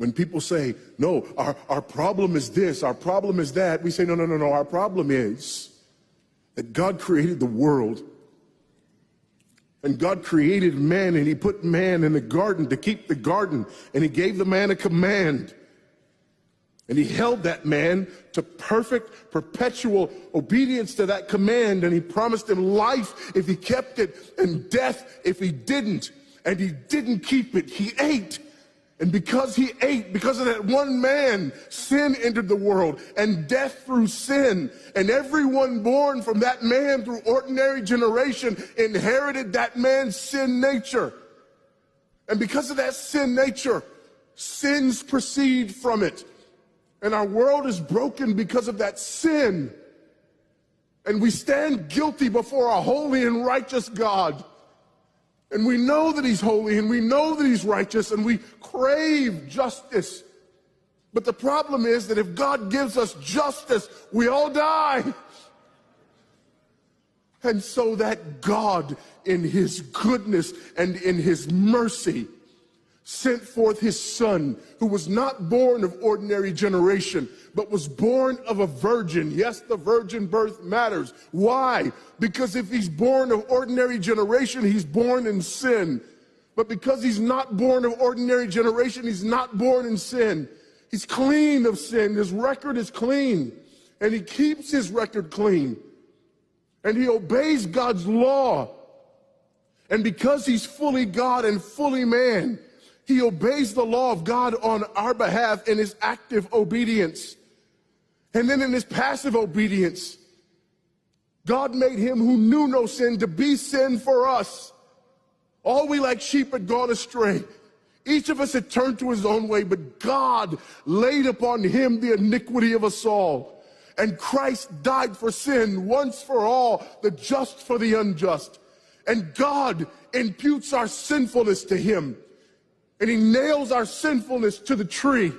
When people say, no, our problem is this, our problem is that, we say, no, our problem is that God created the world. And God created man, and he put man in the garden to keep the garden, and he gave the man a command. And he held that man to perfect, perpetual obedience to that command, and he promised him life if he kept it, and death if he didn't. And he didn't keep it, he ate. And because he ate, because of that one man, sin entered the world, and death through sin. And everyone born from that man through ordinary generation inherited that man's sin nature. And because of that sin nature, sins proceed from it. And our world is broken because of that sin. And we stand guilty before a holy and righteous God. And we know that he's holy, and we know that he's righteous, and we crave justice. But the problem is that if God gives us justice, we all die. And so that God, in his goodness and in his mercy, sent forth his son, who was not born of ordinary generation, but was born of a virgin. Yes, the virgin birth matters. Why? Because if he's born of ordinary generation, he's born in sin. But because he's not born of ordinary generation, he's not born in sin. He's clean of sin. His record is clean. And he keeps his record clean. And he obeys God's law. And because he's fully God and fully man, he obeys the law of God on our behalf in his active obedience. And then in his passive obedience, God made him who knew no sin to be sin for us. All we like sheep had gone astray. Each of us had turned to his own way, but God laid upon him the iniquity of us all. And Christ died for sin once for all, the just for the unjust. And God imputes our sinfulness to him. And he nails our sinfulness to the tree.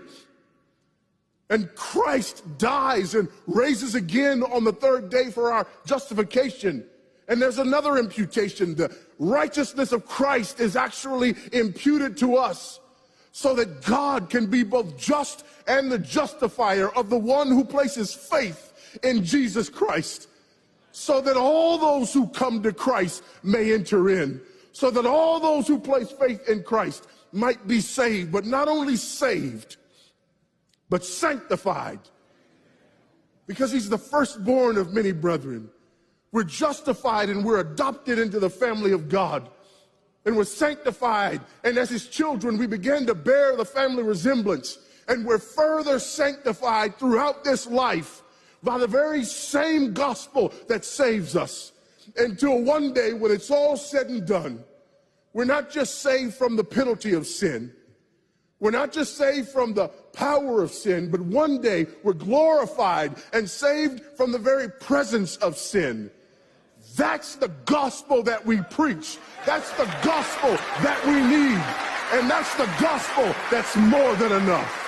And Christ dies and raises again on the third day for our justification. And there's another imputation. The righteousness of Christ is actually imputed to us so that God can be both just and the justifier of the one who places faith in Jesus Christ. So that all those who come to Christ may enter in. So that all those who place faith in Christ might be saved, but not only saved, but sanctified. Because he's the firstborn of many brethren. We're justified and we're adopted into the family of God. And we're sanctified. And as his children, we begin to bear the family resemblance. And we're further sanctified throughout this life by the very same gospel that saves us. Until one day when it's all said and done, we're not just saved from the penalty of sin. We're not just saved from the power of sin, but one day we're glorified and saved from the very presence of sin. That's the gospel that we preach. That's the gospel that we need. And that's the gospel that's more than enough.